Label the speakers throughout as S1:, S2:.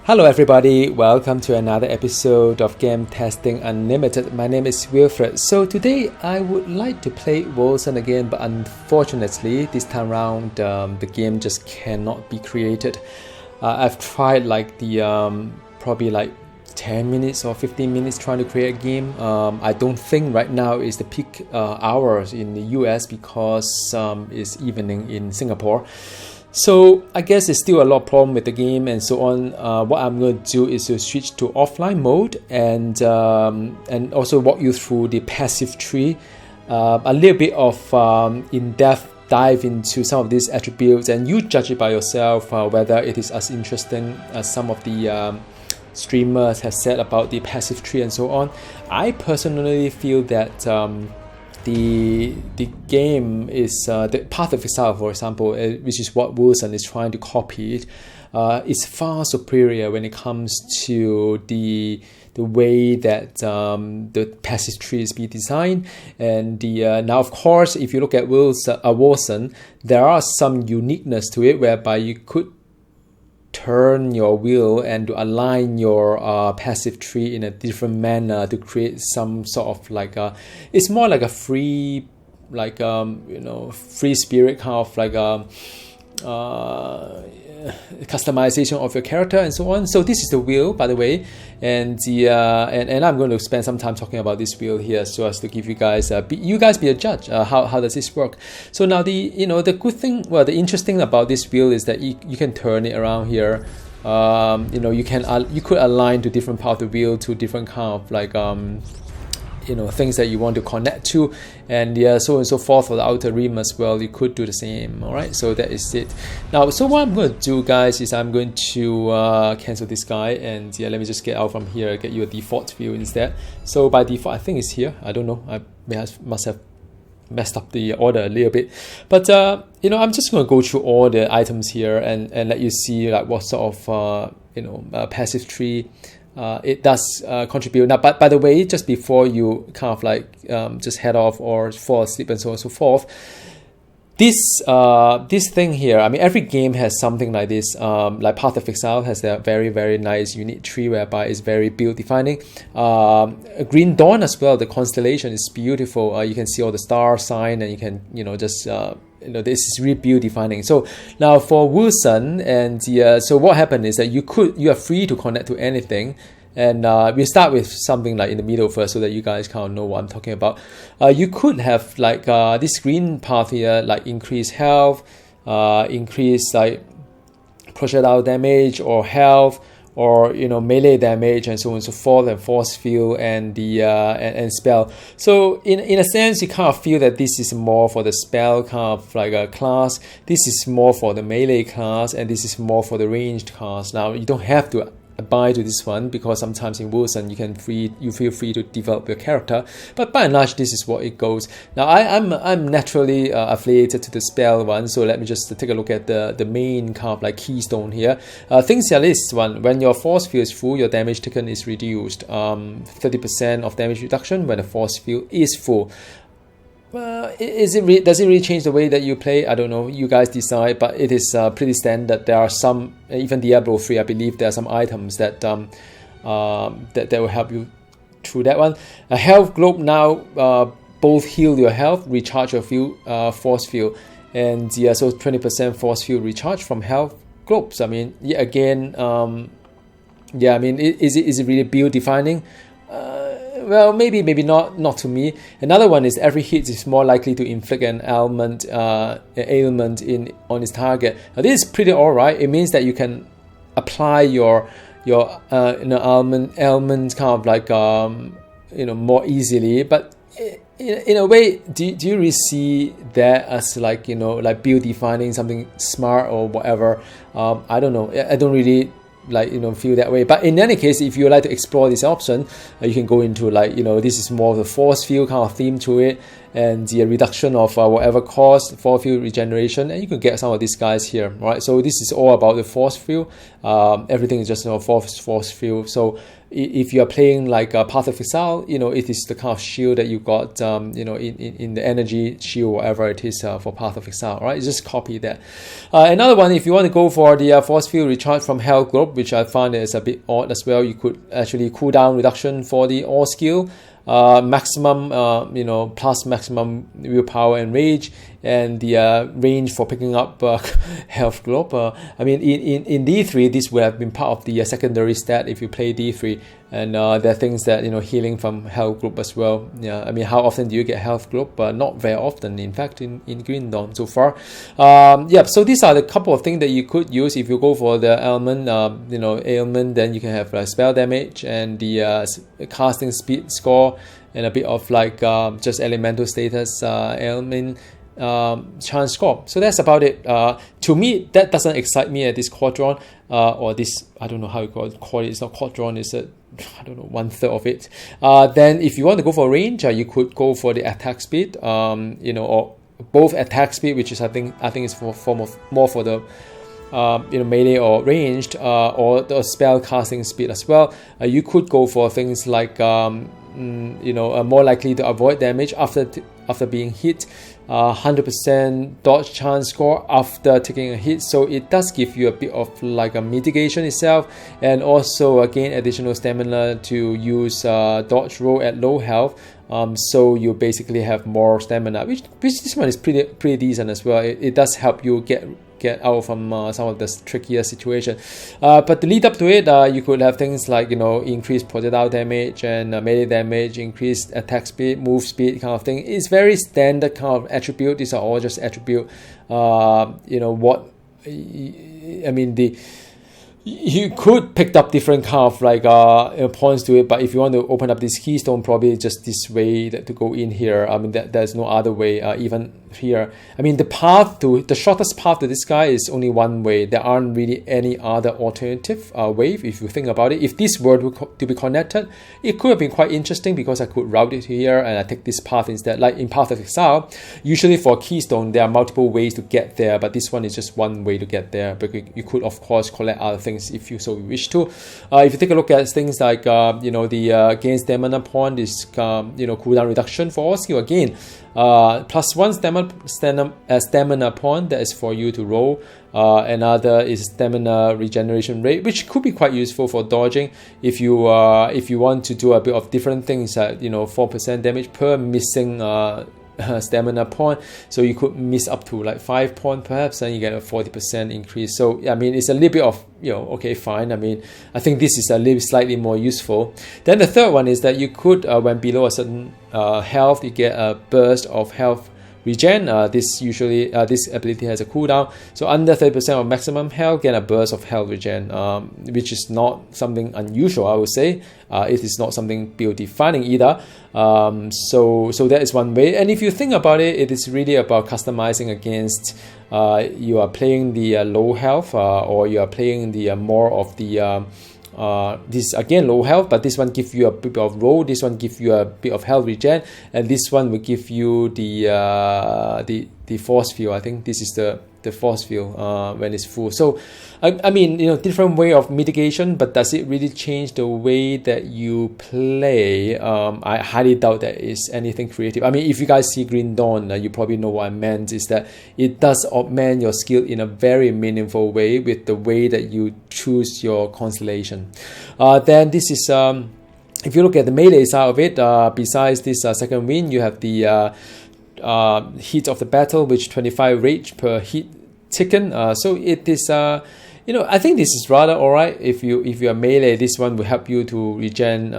S1: Hello everybody, welcome to another episode of Game Testing Unlimited. My name is Wilfred. So today I would like to play Wolcen again, but unfortunately this time around the game just cannot be created. I've tried like the probably like 10 minutes or 15 minutes trying to create a game. I don't think right now is the peak hours in the US because it's evening in Singapore. So I guess there's still a lot of problem with the game and so on. What I'm going to do is to switch to offline mode and also walk you through the passive tree, a little bit of in-depth dive into some of these attributes, and you judge it by yourself whether it is as interesting as some of the streamers have said about the passive tree and so on. I personally feel that the game is the path of exile, for example, which is what Wolcen is trying to copy. Is far superior when it comes to the way that the passive tree is being designed. And now, of course, if you look at Wolcen, there are some uniqueness to it, whereby you could turn your wheel and to align your passive tree in a different manner to create some sort of like it's more like a free, like free spirit kind of like customization of your character and so on. So this is the wheel, by the way, and and I'm going to spend some time talking about this wheel here so as to give you guys be a judge. How does this work? So now the good thing, the interesting about this wheel is that you can turn it around here. You could align to different part of the wheel to different kind of like things that you want to connect to, and so on and so forth. For the outer rim as well, you could do the same. All right, so that is it. Now, so what I'm going to do, guys, is I'm going to cancel this guy, and let me just get out from here, get you a default view instead. So by default, I think it's here. I don't know. I must have messed up the order a little bit, but I'm just going to go through all the items here and let you see like what sort of passive tree it does contribute. Now, but by the way, just before you kind of like just head off or fall asleep and so on and so forth, this thing here, I mean, every game has something like this. Like Path of Exile has a very, very nice unique tree whereby it's very build defining. Green Dawn as well, the constellation is beautiful. You can see all the star sign, and you can just this is really build defining. So now for Wolcen, and so what happened is that you are free to connect to anything. And we start with something like in the middle first, so that you guys kind of know what I'm talking about. You could have like this green path here, like increase health, increase like projectile damage or health, or melee damage and so on and so forth, and force field and the and spell. So in a sense, you kind of feel that this is more for the spell kind of like a class. This is more for the melee class, and this is more for the ranged class. Now you don't have to abide to this one, because sometimes in Wolcen you feel free to develop your character, but by and large this is what it goes. Now I'm naturally affiliated to the spell one, so let me just take a look at the main kind of like keystone here. Things are this one: when your force field is full, your damage taken is reduced, 30% of damage reduction when the force field is full. Does it really change the way that you play? I don't know. You guys decide, but it is pretty standard. There are some, even Diablo 3, I believe there are some items that that will help you through that one. A health globe now both heal your health, recharge your field, force field, and so 20% force field recharge from health globes. I mean, again, I mean, is it really build defining? Well, maybe not to me. Another one is every hit is more likely to inflict an ailment on its target. Now, this is pretty alright. It means that you can apply your ailment kind of like more easily. But in a way, do you really see that as like like build defining, something smart or whatever? I don't know. I don't really feel that way. But in any case, if you like to explore this option, you can go into like this is more of the force field kind of theme to it, and the reduction of whatever cost force field regeneration, and you can get some of these guys here, right? So this is all about the force field. Everything is just force field. So if you are playing like a Path of Exile, it is the kind of shield that you got, in the energy shield, whatever it is for Path of Exile, right? You just copy that. Another one, if you want to go for the force field recharge from Hell Globe, which I find is a bit odd as well, you could actually cooldown reduction for the all skill, maximum, plus maximum willpower and rage, and the range for picking up health globe. In D3, this would have been part of the secondary stat if you play D3, and there are things that healing from health globe as well. Yeah, how often do you get health globe? Not very often, in fact, in Green Dawn so far. So these are the couple of things that you could use if you go for the ailment. Ailment, then you can have spell damage and the casting speed score, and a bit of like just elemental status ailment chance score. So that's about it. To me, that doesn't excite me at this quadrant, or this, I don't know how you call it. It's not quadrant, it's a, I don't know, 1/3 of it. Then if you want to go for range, you could go for the attack speed, or both attack speed, which is I think is more for the melee or ranged, or the spell casting speed as well. You could go for things like more likely to avoid damage after being hit, 100% dodge chance score after taking a hit, so it does give you a bit of like a mitigation itself, and also again additional stamina to use dodge roll at low health. So you basically have more stamina, which this one is pretty decent as well. It does help you get out from some of the trickier situation. But the lead up to it, you could have things like increased projectile damage and melee damage, increased attack speed, move speed kind of thing. It's very standard kind of attribute. These are all just attribute. You could pick up different kind of like points to it, but if you want to open up this keystone, probably just this way to go in here. There's no other way. Even here, the shortest path to this guy is only one way. There aren't really any other alternative way if you think about it. If this were to be connected, it could have been quite interesting, because I could route it here and I take this path instead. Like in Path of Exile, usually for keystone there are multiple ways to get there, but this one is just one way to get there. But you could of course collect other things if you so wish to. If you take a look at things like the gain stamina point is cooldown reduction for all skill again. +1 stamina point that is for you to roll. Another is stamina regeneration rate, which could be quite useful for dodging if you want to do a bit of different things. 4% damage per missing stamina point, so you could miss up to like 5 points perhaps, and you get a 40% increase. So it's a little bit of okay, fine. I think this is a little slightly more useful. Then the third one is that you could when below a certain health, you get a burst of health regen. This ability has a cooldown, so under 30% of maximum health, get a burst of health regen, which is not something unusual, I would say. It is not something build defining either. So that is one way. And if you think about it, it is really about customizing against you are playing the low health, or you are playing the more of the this again low health, but this one give you a bit of roll, this one give you a bit of health regen, and this one will give you the force field. I think this is the force field when it's full. So different way of mitigation, but does it really change the way that you play? I highly doubt that is anything creative. If you guys see Green Dawn, you probably know what I meant, is that it does augment your skill in a very meaningful way with the way that you choose your constellation. Then this is if you look at the melee side of it, besides this second wind, you have the heat of the battle, which 25 rage per hit taken. So it is I think this is rather alright. If you are melee, this one will help you to regen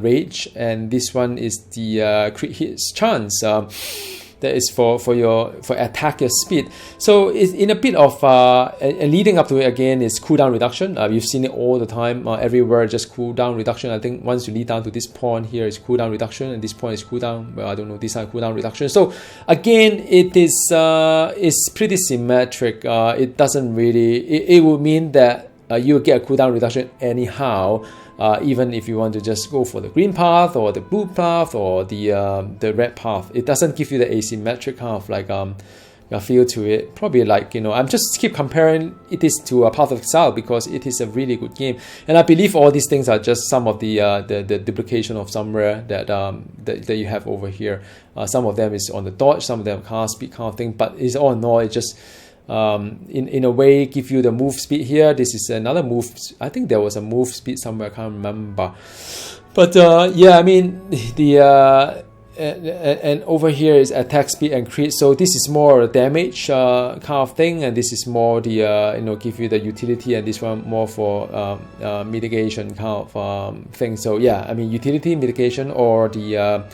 S1: rage, and this one is the crit hits chance. That is for attacker speed. So it's in a bit of and leading up to it again is cooldown reduction. You've seen it all the time, everywhere, just cooldown reduction. I think once you lead down to this point here is cooldown reduction, and this point is cooldown. Well, I don't know, these are cooldown reduction. So again, it is it's pretty symmetric. It doesn't really. It will mean that you will get a cooldown reduction anyhow. even if you want to just go for the green path or the blue path or the red path. It doesn't give you the asymmetric kind of like a feel to it. Probably like, I'm just keep comparing it is to a Path of Exile because it is a really good game, and I believe all these things are just some of the duplication of somewhere that you have over here. Some of them is on the dodge, some of them cast speed kind of thing, but it's all in all, it just in a way give you the move speed here. This is another move. I think there was a move speed somewhere, I can't remember, but yeah, I mean the and over here is attack speed and crit, so this is more damage kind of thing, and this is more the give you the utility, and this one more for mitigation kind of thing. So yeah, I mean utility, mitigation, or the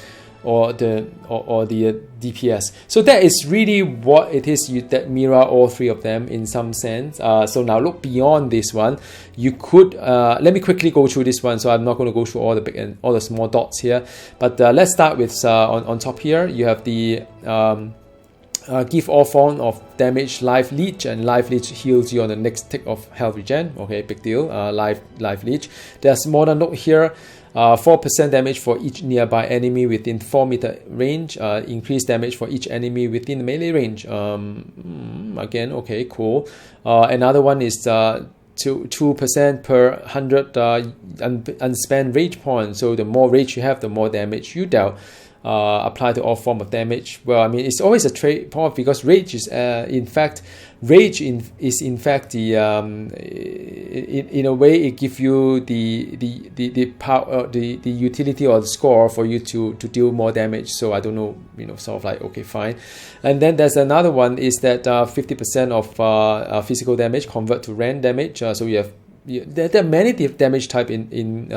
S1: DPS. So that is really what it is that mirror all three of them in some sense. So now look beyond this one. You could let me quickly go through this one. So I'm not going to go through all the big and all the small dots here, but let's start with on top here. You have the give all form of damage life leech, and life leech heals you on the next tick of health regen. Okay, big deal. Life leech. There's more than note here. 4% damage for each nearby enemy within 4 meter range. Increased damage for each enemy within melee range. Again, okay, cool. Another one is 2% per 100 unspent rage points. So the more rage you have, the more damage you dealt. Apply to all form of damage. Well, I mean, it's always a trade-off because rage is in fact the in a way it gives you the power, the utility or the score for you to deal more damage. So I don't know, sort of like, okay, fine. And then there's another one is that 50% of physical damage convert to rend damage. So you have there are many damage type in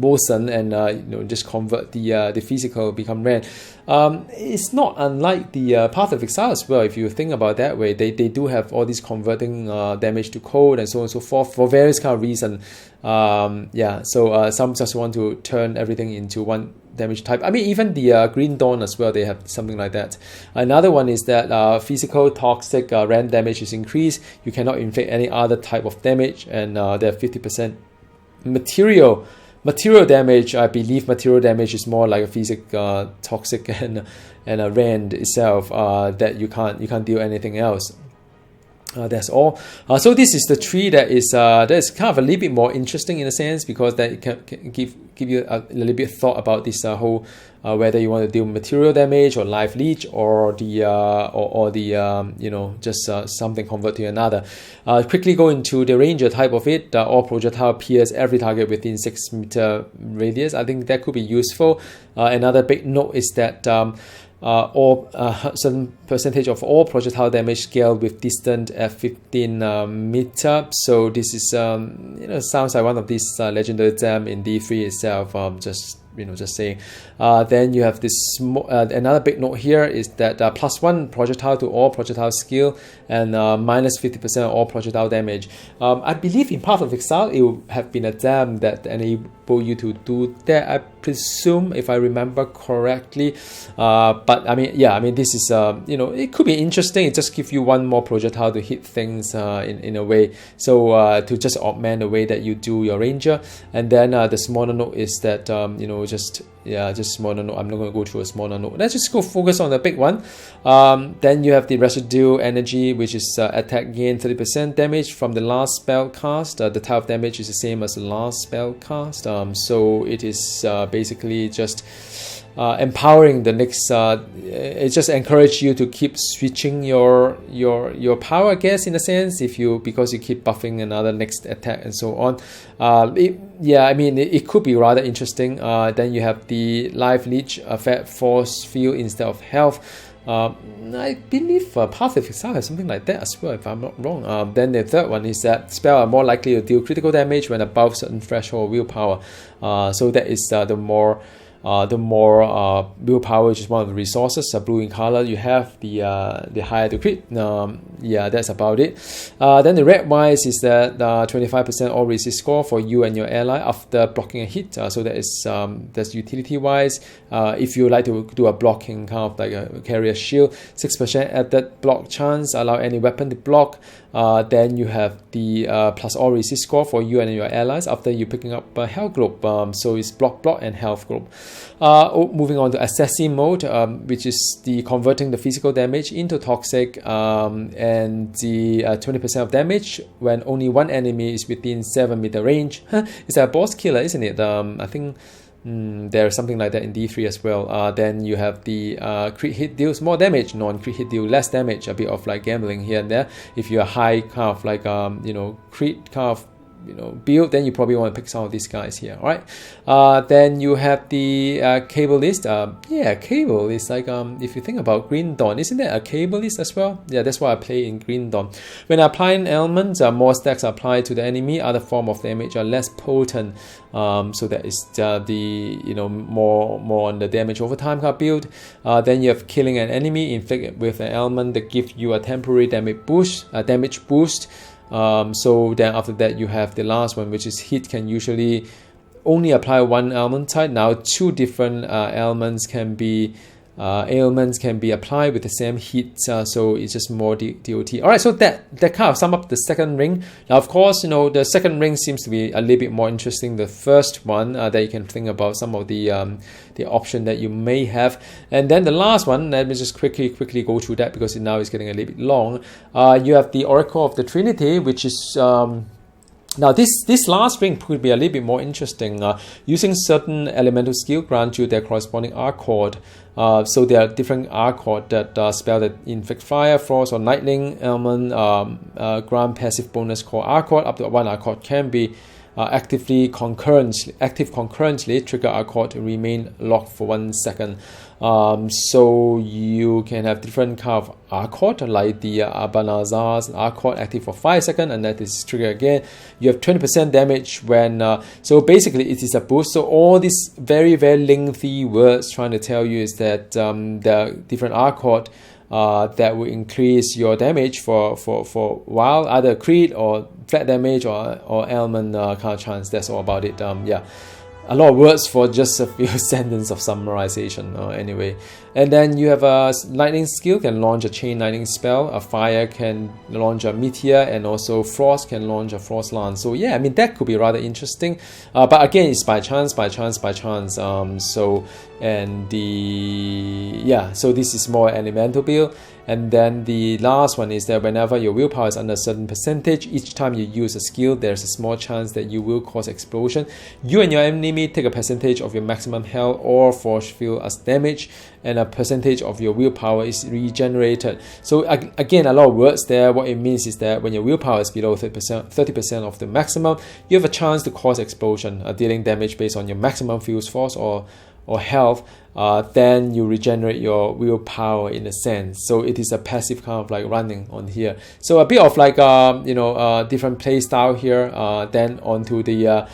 S1: Wolcen, and just convert the physical become rend. It's not unlike the Path of Exile as well. If you think about that way, they do have all these converting damage to cold and so on and so forth for various kind of reason. Yeah, so some just want to turn everything into one damage type. I mean, even the Green Dawn as well, they have something like that. Another one is that physical toxic rend damage is increased. You cannot inflict any other type of damage, and they have 50% material damage. I believe material damage is more like a physical toxic and a rend itself that you can't deal anything else. That's all. So this is the tree that is kind of a little bit more interesting in a sense, because that can give you a little bit of thought about this whole whether you want to deal material damage or life leech or the just something convert to another. Quickly go into the ranger type of it. All projectile pierce every target within 6 meter radius. I think that could be useful. Another big note is that certain percentage of all projectile damage scaled with distance at 15 meter. So this is sounds like one of these legendary gem in D3 itself. Just saying. Then you have this another big note here is that +1 projectile to all projectile skill, and minus 50% of all projectile damage. I believe in Path of Exile it would have been a gem that enable you to do that, I presume, if I remember correctly. But I mean, this is it could be interesting. It just gives you one more projectile to hit things in a way. So to just augment the way that you do your ranger. And then the smaller note is that just smaller note. I'm not going to go through a smaller note. Let's just go focus on the big one. Then you have the residue energy, which is attack gain 30% damage from the last spell cast. The type of damage is the same as the last spell cast. So it is basically just empowering the next. It just encourages you to keep switching your power, I guess, in a sense, because you keep buffing another next attack and so on. It could be rather interesting. Then you have the life leech affect force field instead of health. I believe Path of Exile has something like that as well, if I'm not wrong. Then the third one is that spells are more likely to deal critical damage when above certain threshold willpower. So that is the more willpower, which is one of the resources, blue in color, you have, the higher the crit. That's about it. Then the red wise is that 25% all resist score for you and your ally after blocking a hit. So that is that's utility wise. If you like to do a blocking kind of like carry a shield, 6% added block chance, allow any weapon to block. Then you have the plus all resist score for you and your allies after you picking up a health group. So it's block and health group. Moving on to Assessee Mode, which is the converting the physical damage into toxic, and the 20% of damage when only one enemy is within 7-meter range. It's a boss killer, isn't it? I think there's something like that in D3 as well. Then you have the crit hit deals more damage, non-crit hit deal less damage, a bit of like gambling here and there. If you're high kind of like crit kind of build, then you probably want to pick some of these guys here. All right. Then you have the cable list. Cable is like if you think about Green Dawn, isn't that a cable list as well? Yeah, that's why I play in Green Dawn. When applying elements, more stacks are applied to the enemy. Other form of damage are less potent. So that is more on the damage over time kind of build. Then you have killing an enemy inflicted with an element that gives you a temporary damage boost. So then after that you have the last one, which is hit can usually only apply one element type. Now two different ailments can be applied with the same hit, so it's just more DOT. All right, so that kind of sum up the second ring. Now, of course, the second ring seems to be a little bit more interesting. The first one that you can think about some of the option that you may have, and then the last one. Let me just quickly go through that because now it's getting a little bit long. You have the Oracle of the Trinity, which is now this last ring could be a little bit more interesting. Using certain elemental skill grant you their corresponding arc chord. So there are different arc chord that spell that inflict fire, frost, or lightning element. Grant passive bonus called arc chord. Up to one arc chord can be active concurrently. Trigger arc chord to remain locked for 1 second. So you can have different kind of arc chord, like the Abanazar's arc chord active for 5 seconds, and that is trigger again. You have 20% damage when so basically it is a boost. So all these very lengthy words trying to tell you is that the different arc chord that will increase your damage for while either crit or flat damage or element kind of chance. That's all about it. A lot of words for just a few sentences of summarization anyway. And then you have a lightning skill can launch a chain lightning spell, a fire can launch a meteor, and also frost can launch a frost lance. So yeah, I mean that could be rather interesting, but again it's by chance. So this is more elemental build. And then the last one is that whenever your willpower is under a certain percentage, each time you use a skill, there's a small chance that you will cause explosion. You and your enemy take a percentage of your maximum health or force field as damage, and a percentage of your willpower is regenerated. So again, a lot of words there. What it means is that when your willpower is below 30% of the maximum, you have a chance to cause explosion, dealing damage based on your maximum field force or health. Then you regenerate your willpower in a sense. So it is a passive kind of like running on here. So a bit of like different play style here. Then onto the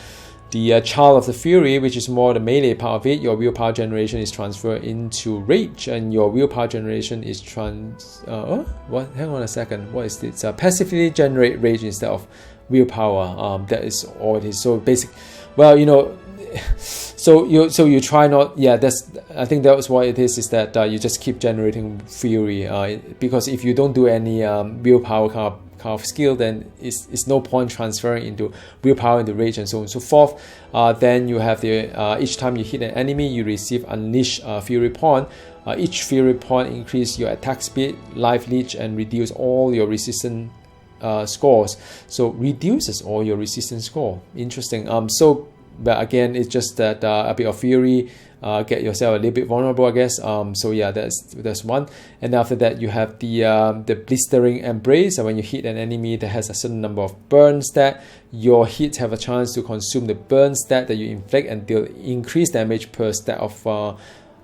S1: Child of the Fury, which is more the melee part of it. Your willpower generation is transferred into rage, and your willpower generation is Hang on a second. What is this? Passively generate rage instead of willpower. That is all it is. So basic. Well, so you try not. Yeah, I think that was what it is. Is that you just keep generating fury. Because if you don't do any willpower kind of skill, then it's no point transferring into willpower into rage and so on and so forth. Then you have the each time you hit an enemy, you receive unleash fury point. Each fury point increase your attack speed, life leech, and reduce all your resistance scores. So reduces all your resistance score. Interesting. But again, it's just that a bit of fury, get yourself a little bit vulnerable, I guess. So yeah, that's one. And after that, you have the Blistering Embrace. So when you hit an enemy that has a certain number of burn stat, your hits have a chance to consume the burn stat that you inflict and deal increased damage per stat of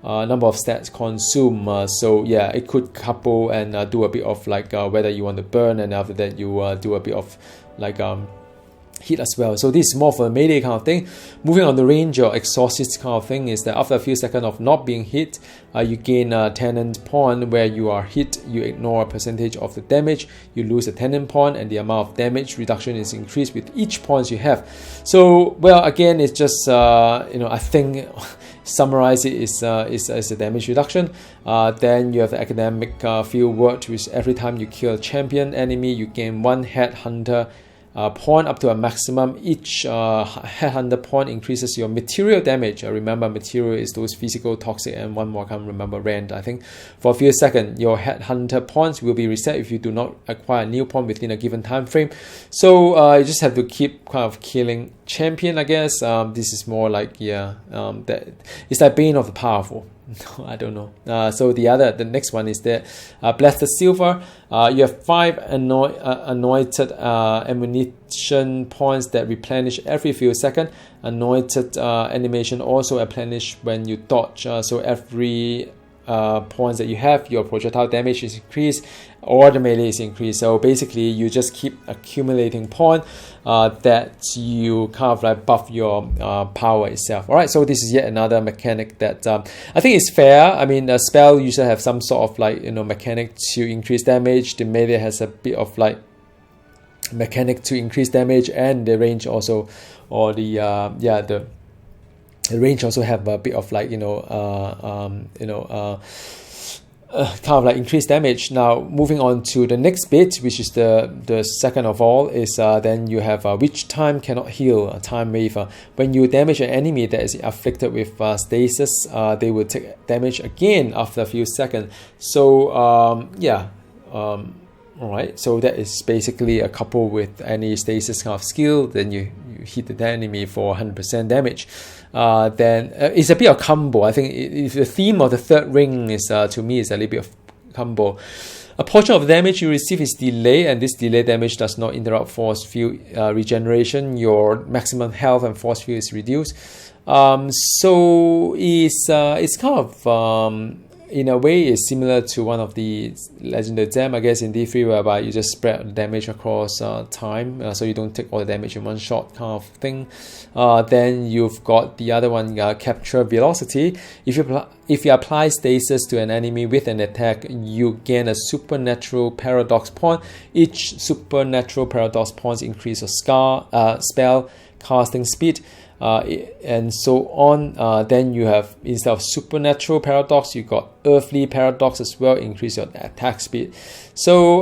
S1: number of stats consumed. So yeah, it could couple and do a bit of like whether you want to burn, and after that you do a bit of like hit as well. So this is more for a melee kind of thing. Moving on the range or exorcist kind of thing is that after a few seconds of not being hit, you gain a tenant point. Where you are hit, you ignore a percentage of the damage, you lose a tenant point, and the amount of damage reduction is increased with each point you have. So well, again, it's just I think summarize it, is a damage reduction. Then you have the academic field word, which every time you kill a champion enemy, you gain 1 headhunter point up to a maximum. Each headhunter point increases your material damage. Remember, material is those physical, toxic, and one more I can't remember, rand, I think. For a few seconds, your headhunter points will be reset if you do not acquire a new point within a given time frame. So you just have to keep kind of killing champion, I guess. This is more like, that it's like Bane of the Powerful. I don't know. So the next one is the Blessed Silver. You have 5 anointed ammunition points that replenish every few seconds. Anointed animation also replenish when you dodge. So every points that you have, your projectile damage is increased or the melee is increased. So basically you just keep accumulating points that you kind of like buff your power itself. Alright, so this is yet another mechanic that I think is fair. I mean, a spell usually have some sort of like, mechanic to increase damage. The melee has a bit of like mechanic to increase damage, and the range also, or the range also have a bit of like kind of like increased damage. Now moving on to the next bit, which is the second of all, is then you have which time cannot heal, a time wave. When you damage an enemy that is afflicted with stasis, they will take damage again after a few seconds. So alright, so that is basically a couple with any stasis kind of skill. Then you hit the enemy for 100% damage. Then it's a bit of combo. I think the theme of the third ring is, to me, is a little bit of combo. A portion of the damage you receive is delay, and this delay damage does not interrupt force field regeneration. Your maximum health and force field is reduced. So it's kind of in a way is similar to one of the legendary gem, I guess, in D3, whereby you just spread the damage across time, so you don't take all the damage in one shot kind of thing. Then you've got the other one, capture velocity. If you apply stasis to an enemy with an attack, you gain a supernatural paradox point. Each supernatural paradox points increase your spell casting speed. And so on. Then you have, instead of supernatural paradox, you got earthly paradox as well, increase your attack speed. So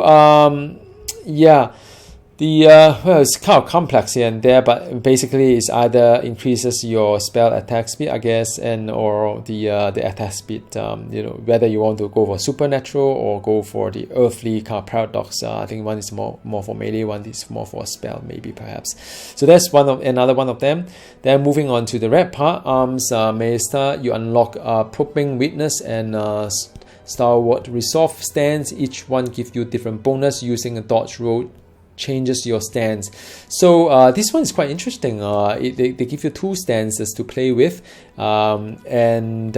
S1: well, it's kind of complex here and there, but basically it's either increases your spell attack speed, I guess, and or the attack speed. Whether you want to go for supernatural or go for the earthly kind of paradox. I think one is more for melee, one is more for spell, maybe perhaps. So that's another one of them. Then moving on to the red part, arms master, you unlock probing witness and stalwart resolve stance. Each one gives you different bonus. Using a dodge roll changes your stance. So this one is quite interesting. They give you 2 stances to play with, then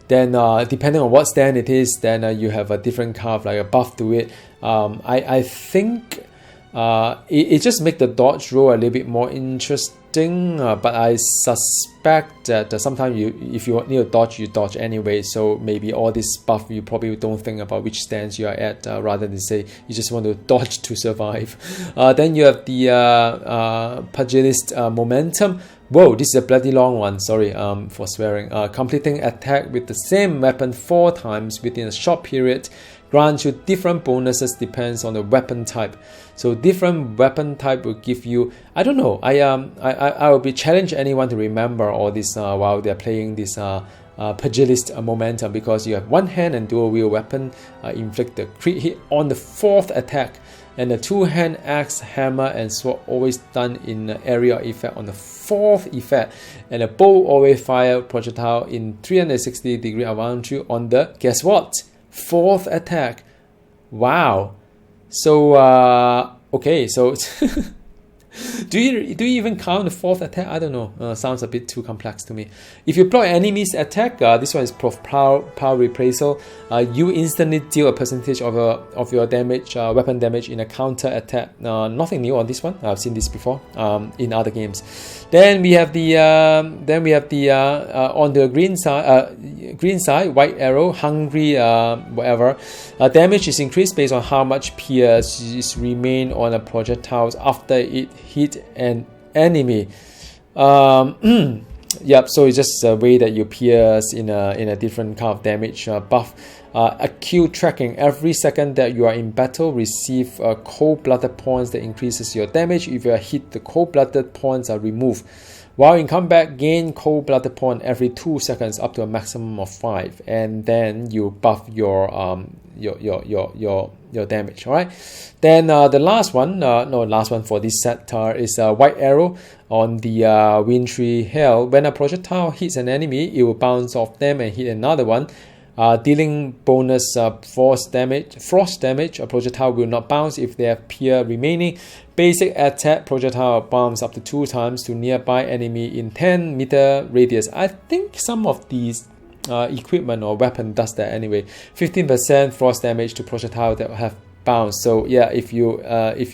S1: depending on what stand it is, then you have a different kind of like a buff to it. I think it just makes the dodge roll a little bit more interesting, but I suspect that sometimes if you need to dodge, you dodge anyway. So maybe all this buff, you probably don't think about which stance you are at, rather than say you just want to dodge to survive. Then you have the pugilist momentum. Whoa, this is a bloody long one, sorry for swearing. Completing attack with the same weapon 4 times within a short period grants you different bonuses depends on the weapon type. So different weapon type will give you, I don't know, I will be challenge anyone to remember all this while they're playing this pugilist momentum, because you have one hand and dual wield weapon, inflict the crit hit on the 4th attack, and the 2-hand axe, hammer, and sword always done in the area effect on the 4th effect, and a bow always fire projectile in 360 degree around you on the, guess what, 4th attack. Wow. So okay, so do you even count the 4th attack? I don't know. Sounds a bit too complex to me. If you block enemy's attack, this one is power reprisal. You instantly deal a percentage of your damage, weapon damage, in a counter attack. Nothing new on this one. I've seen this before in other games. Then we have the on the green side, white arrow, hungry, whatever. Damage is increased based on how much pierce remain on a projectile after it hit an enemy. Yep, so it's just a way that you pierce in a different kind of damage buff. Acute tracking. Every second that you are in battle, receive cold-blooded points that increases your damage. If you are hit, the cold-blooded points are removed. While in combat, gain cold-blooded point every 2 seconds up to a maximum of 5, and then you buff your damage. All right. Then the last one for this set is White Arrow on the Wintry Hell. When a projectile hits an enemy, it will bounce off them and hit another one. Dealing bonus frost damage. A projectile will not bounce if they have Pierre remaining. Basic attack, projectile bounce up to 2 times to nearby enemy in 10-meter radius. I think some of these equipment or weapon does that anyway. 15% frost damage to projectile that have bounce. So yeah, if you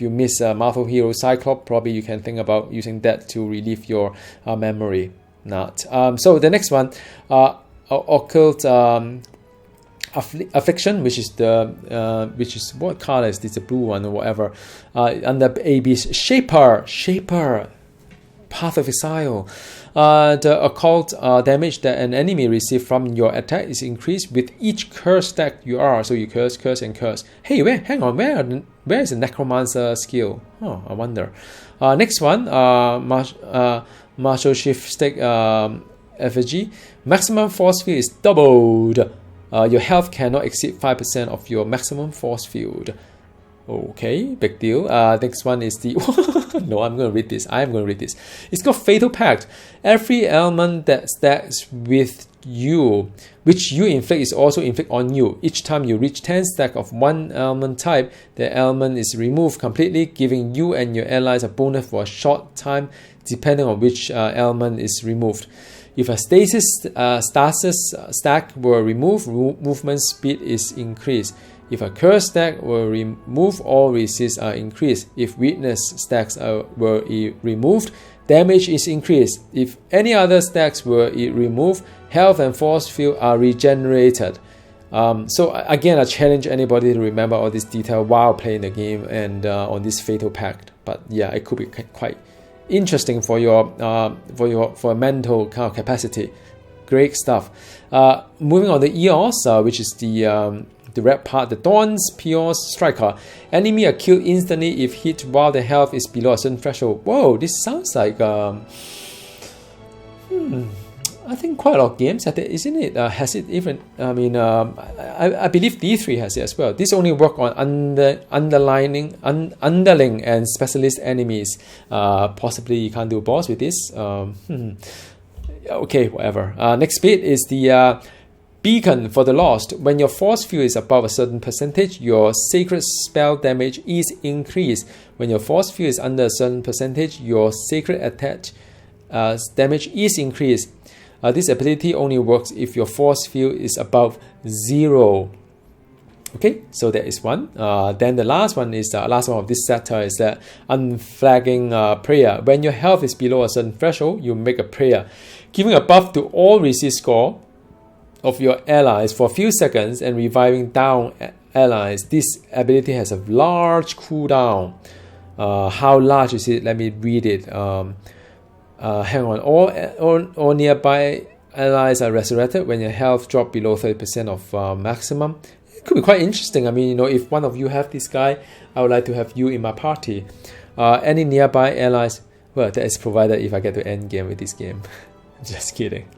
S1: miss Marvel Hero Cyclops, probably you can think about using that to relieve your memory. Not. So the next one, Occult Affliction, which is what color is this? A blue one or whatever. Under AB's Shaper, Path of Exile. The occult damage that an enemy receives from your attack is increased with each curse stack you are. So you curse, and curse. Hey, hang on, where is the Necromancer skill? Oh, I wonder. Next one, Martial Shift Stick Effigy. Maximum force field is doubled. Your health cannot exceed 5% of your maximum force field. Okay, big deal. Next one is the... No, I'm going to read this. It's called Fatal Pact. Every element that stacks with you, which you inflict, is also inflict on you. Each time you reach 10 stack of one element type, the element is removed completely, giving you and your allies a bonus for a short time, depending on which element is removed. If a stasis stack were removed, movement speed is increased. If a curse stack were removed, all resists are increased. If weakness stacks were removed, damage is increased. If any other stacks were removed, health and force field are regenerated. So again, I challenge anybody to remember all this detail while playing the game and on this Fatal Pact. But yeah, it could be quite interesting for your mental kind of capacity. Great stuff. Moving on to EOS, which is the red part, the Dawn's Pious Striker. Enemy are killed instantly if hit while the health is below a certain threshold. Whoa, this sounds like I think quite a lot of games have it, isn't it? Has it even? I mean, I believe D3 has it as well. This only work on underling and specialist enemies. Possibly you can't do boss with this. Okay, whatever. Next bit is the Beacon for the Lost. When your force field is above a certain percentage, your sacred spell damage is increased. When your force field is under a certain percentage, your sacred attack damage is increased. This ability only works if your force field is above 0. Okay, so that is one. Then the last one is the last one of this set is the Unflagging Prayer. When your health is below a certain threshold, you make a prayer, giving a buff to all resist score of your allies for a few seconds and reviving down allies. This ability has a large cooldown. How large is it? Let me read it. Hang on. All nearby allies are resurrected when your health drops below 30% of maximum. It could be quite interesting. I mean, if one of you have this guy, I would like to have you in my party. Any nearby allies, well, that is provided if I get to end game with this game. Just kidding.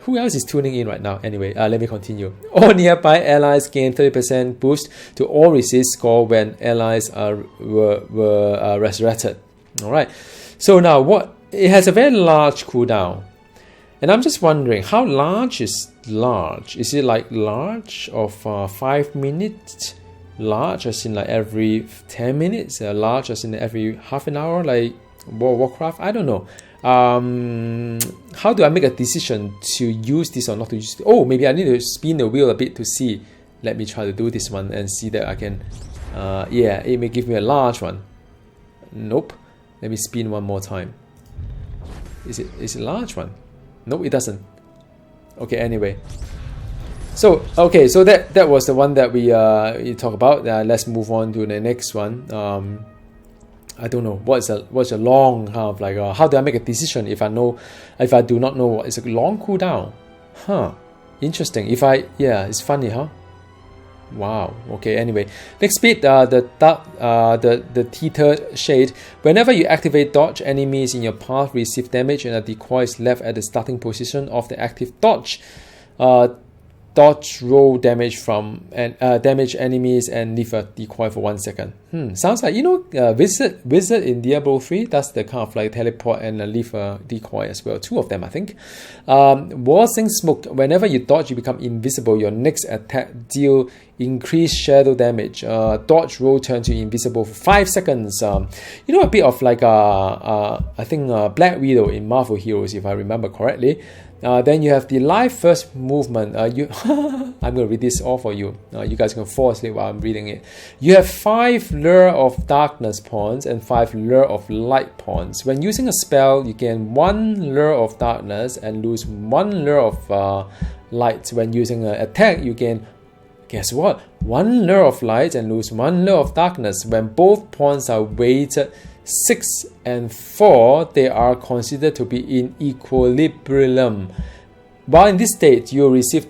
S1: Who else is tuning in right now? Anyway, let me continue. All nearby allies gain 30% boost to all resist score when allies were resurrected. All right. So now it has a very large cooldown. And I'm just wondering, how large is large? Is it like large of 5 minutes? Large as in like every 10 minutes? Large as in every half an hour? Like World of Warcraft? I don't know. How do I make a decision to use this or not to use it? Oh, maybe I need to spin the wheel a bit to see. Let me try to do this one and see that I can... yeah, it may give me a large one. Nope. Let me spin one more time. Is it a large one? Nope, it doesn't. Okay, anyway. So, okay, so that was the one that we talk about. Let's move on to the next one. I don't know what's a long kind of like how do I make a decision if I do not know what is a long cooldown? Interesting. It's funny, huh? Wow. Okay. Anyway, next speed, the T3 shade. Whenever you activate dodge, enemies in your path receive damage, and a decoy is left at the starting position of the active dodge. Dodge roll damage from damage enemies and leave a decoy for 1 second. Sounds like Wizard in Diablo 3. That's the kind of like teleport and leave a decoy as well. 2 of them, I think. Wolcen smoke. Whenever you dodge, you become invisible. Your next attack deal increased shadow damage. Dodge roll turns you invisible for 5 seconds. A bit of like I think Black Widow in Marvel Heroes, if I remember correctly. Then you have the live first movement. I'm going to read this all for you. You guys can fall asleep while I'm reading it. You have 5 Lure of Darkness points and 5 Lure of Light points. When using a spell, you gain 1 Lure of Darkness and lose 1 Lure of Light. When using an attack, you gain, guess what? 1 Lure of Light and lose 1 Lure of Darkness. When both points are weighted 6 and 4, they are considered to be in equilibrium. While in this state, you will receive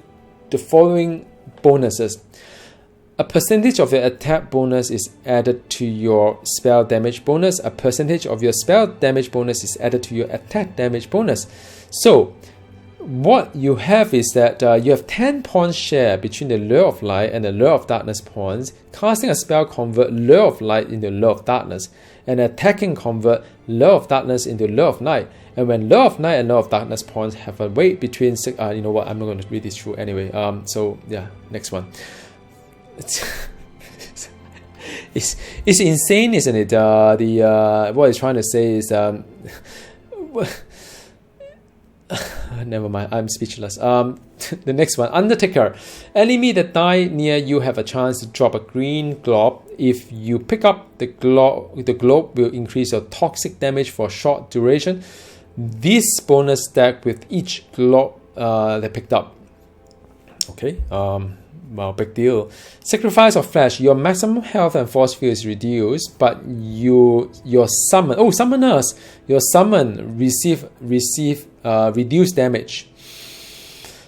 S1: the following bonuses. A percentage of your attack bonus is added to your spell damage bonus. A percentage of your spell damage bonus is added to your attack damage bonus. So, what you have is that you have 10 points share between the Lure of Light and the Lure of Darkness points. Casting a spell convert Lure of Light into Lure of Darkness, and attacking convert Lure of Darkness into Lure of Light. And when Lure of Light and Lure of Darkness points have a weight between 6, you know what? I'm not going to read this through anyway. So yeah, next one. It's insane, isn't it? What it's trying to say is never mind, I'm speechless. The next one, Undertaker. Enemy that die near you have a chance to drop a green globe. If you pick up the globe will increase your toxic damage for a short duration. This bonus stack with each globe they picked up. Okay, well, big deal. Sacrifice of Flesh. Your maximum health and force field is reduced, but your summon. Oh, summoners. Your summon receive reduced damage.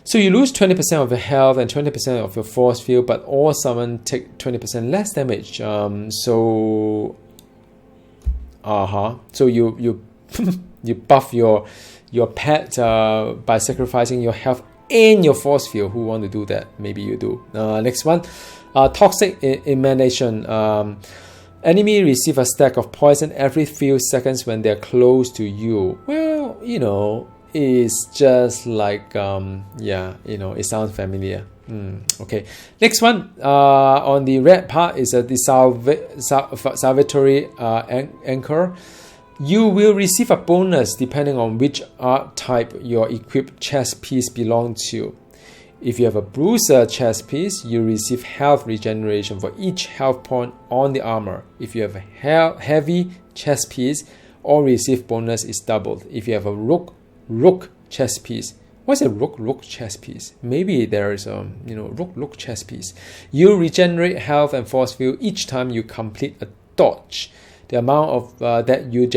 S1: So you lose 20% of your health and 20% of your force field, but all summon take 20% less damage. So you you buff your pet by sacrificing your health and your force field. Who want to do that? Maybe you do. Next one, Toxic Emanation. Enemy receive a stack of poison every few seconds when they're close to you. Well, it's just like it sounds familiar. Okay, next one on the red part is the Salvatory Anchor. You will receive a bonus depending on which archetype your equipped chest piece belongs to. If you have a Bruiser chest piece, you receive health regeneration for each health point on the armor. If you have a heavy chest piece, all receive bonus is doubled. If you have a Rook chest piece, what's a Rook chest piece? Maybe there is a Rook chest piece. You regenerate health and force field each time you complete a dodge. The amount of that you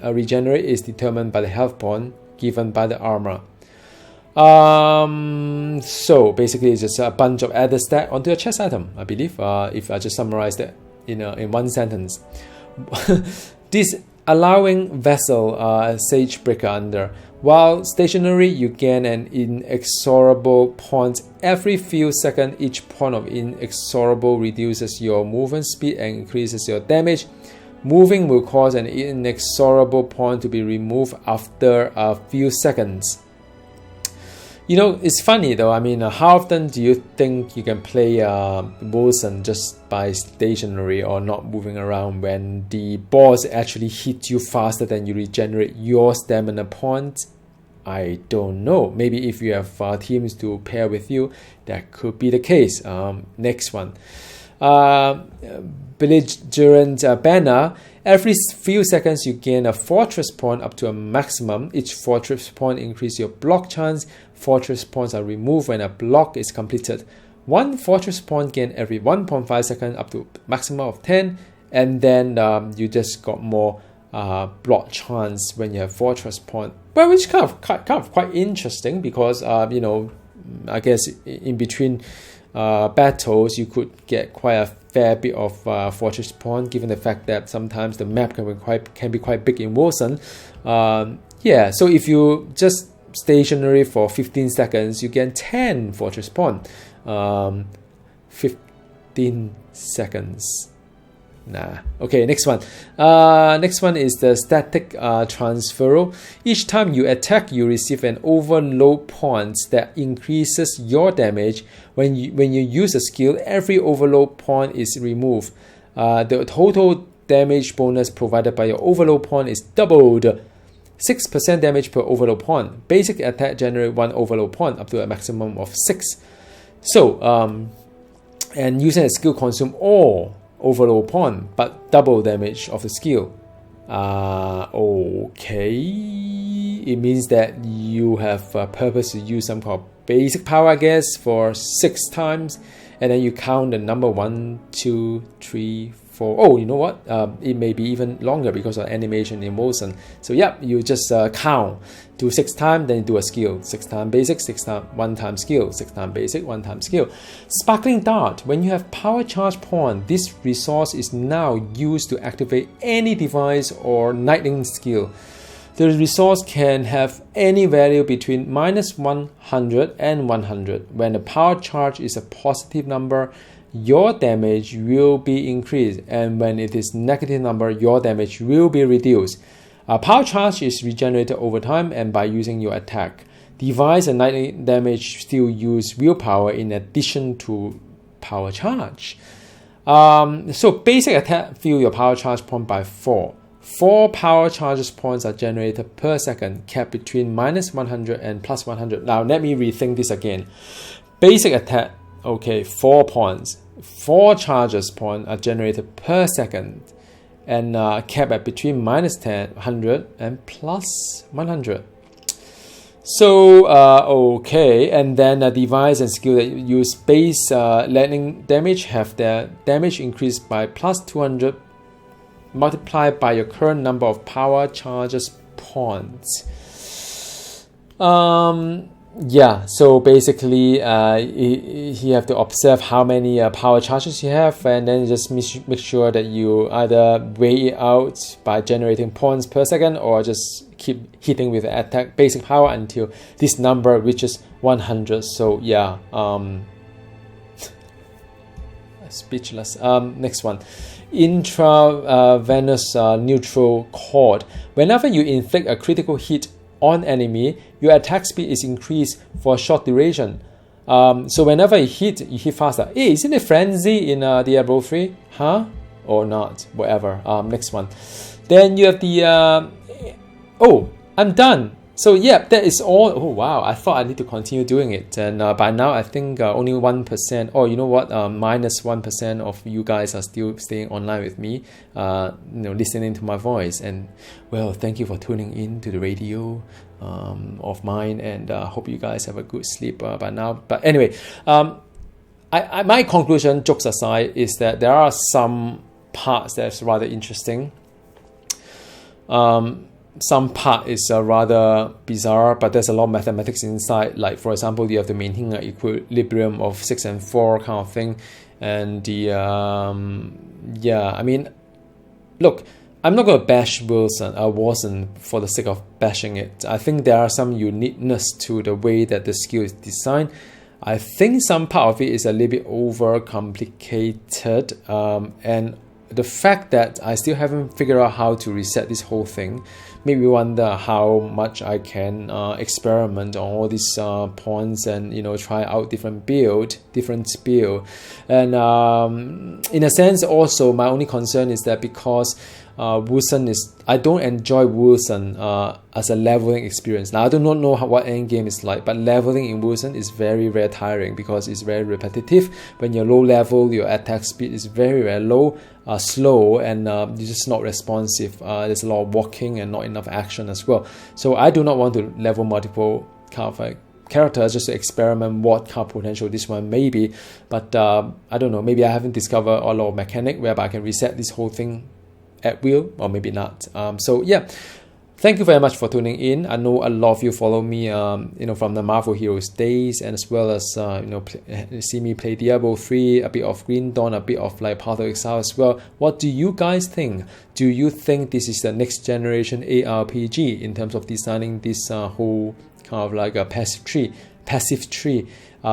S1: regenerate is determined by the health point given by the armor. So basically, it's just a bunch of added stat onto a chest item, I believe. If I just summarize that in one sentence, this allowing vessel Sage Breaker under. While stationary, you gain an inexorable point every few seconds. Each point of inexorable reduces your movement speed and increases your damage. Moving will cause an inexorable point to be removed after a few seconds. It's funny though. I mean, how often do you think you can play Wolcen just by stationary or not moving around when the boss actually hits you faster than you regenerate your stamina points? I don't know. Maybe if you have teams to pair with you, that could be the case. Next one. Belligerent Banner. Every few seconds you gain a fortress point up to a maximum. Each fortress point increases your block chance. Fortress points are removed when a block is completed. One fortress point gained every 1.5 seconds up to maximum of 10. and then you just got more block chance when you have Fortress Pawn. Well, which kind of quite interesting, because you know, I guess in between battles you could get quite a fair bit of Fortress Pawn, given the fact that sometimes the map can be quite big in Wolcen. Yeah, so if you just stationary for 15 seconds, you get 10 Fortress Pawn. 15 seconds. Nah. Okay, next one. Next one is the static transferal. Each time you attack, you receive an overload point that increases your damage. When you use a skill, every overload point is removed. The total damage bonus provided by your overload point is doubled. 6% damage per overload point. Basic attack generate 1 overload point up to a maximum of 6. So, and using a skill consume all overload point, but double damage of the skill. Okay, it means that you have purpose to use some kind of basic power, I guess, for 6 times, and then you count the number 1, 2, 3, 4. Oh, you know what? It may be even longer because of animation in Wolcen. So yeah, you just count, do 6 times, then you do a skill. 6 times basic, 6 times 1 time skill, 6 times basic, 1 time skill. Sparkling Dart. When you have power charge pawn, this resource is now used to activate any device or knightling skill. The resource can have any value between -100 and 100. When the power charge is a positive number, your damage will be increased, and when it is negative number, your damage will be reduced. Power charge is regenerated over time and by using your attack. Device and knightly damage still use willpower in addition to power charge. So basic attack fill your power charge point by 4. 4 power charges points are generated per second, capped between -100 and +100. Now let me rethink this again. Basic attack, okay, 4 points. 4 charges points are generated per second and capped at between -10, 100 and +100. So, okay, and then a device and skill that use base lightning damage have their damage increased by +200 multiplied by your current number of power charges points. Yeah, so basically you have to observe how many power charges you have, and then just make sure that you either weigh it out by generating points per second, or just keep hitting with the attack basic power until this number reaches 100. So yeah, speechless. Next one. Intravenous neutral chord. Whenever you inflict a critical hit on enemy, your attack speed is increased for a short duration. So whenever you hit faster. Hey, isn't it frenzy in Diablo 3? Huh? Or not? Whatever. Next one. Then you have the oh, I'm done. So yeah, that is all. Oh wow, I thought I need to continue doing it, and by now I think only 1%. Oh, you know what? -1% of you guys are still staying online with me, listening to my voice. And well, thank you for tuning in to the radio of mine, and hope you guys have a good sleep by now. But anyway, my conclusion, jokes aside, is that there are some parts that's rather interesting. Some part is rather bizarre, but there's a lot of mathematics inside. Like, for example, you have to maintain an equilibrium of 6 and 4 kind of thing. And the yeah, I mean, look, I'm not going to bash Wolcen for the sake of bashing it. I think there are some uniqueness to the way that the skill is designed. I think some part of it is a little bit overcomplicated, and the fact that I still haven't figured out how to reset this whole thing made me wonder how much I can experiment on all these points and try out different build. And in a sense, also my only concern is that because Wolcen I don't enjoy Wolcen as a leveling experience. Now I do not know what endgame is like, but leveling in Wolcen is very, very tiring because it's very repetitive. When you're low level, your attack speed is very, very low, slow, and you're just not responsive. There's a lot of walking and not enough action as well. So I do not want to level multiple kind of like characters just to experiment what kind of potential this one may be. But I don't know, maybe I haven't discovered a lot of mechanic whereby I can reset this whole thing at will, or maybe not. So yeah, thank you very much for tuning in. I know a lot of you follow me, from the Marvel Heroes days, and as well as see me play Diablo 3, a bit of Green Dawn, a bit of like Path of Exile as well. What do you guys think? Do you think this is the next generation ARPG in terms of designing this whole kind of like a passive tree?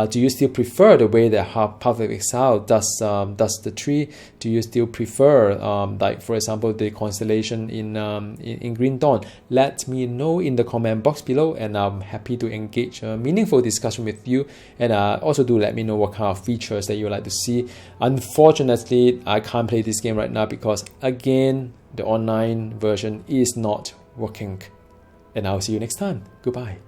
S1: Do you still prefer the way that Path of Exile does the tree? Do you still prefer, like for example, the constellation in Green Dawn? Let me know in the comment box below, and I'm happy to engage a meaningful discussion with you. And also do let me know what kind of features that you would like to see. Unfortunately, I can't play this game right now because, again, the online version is not working. And I'll see you next time. Goodbye.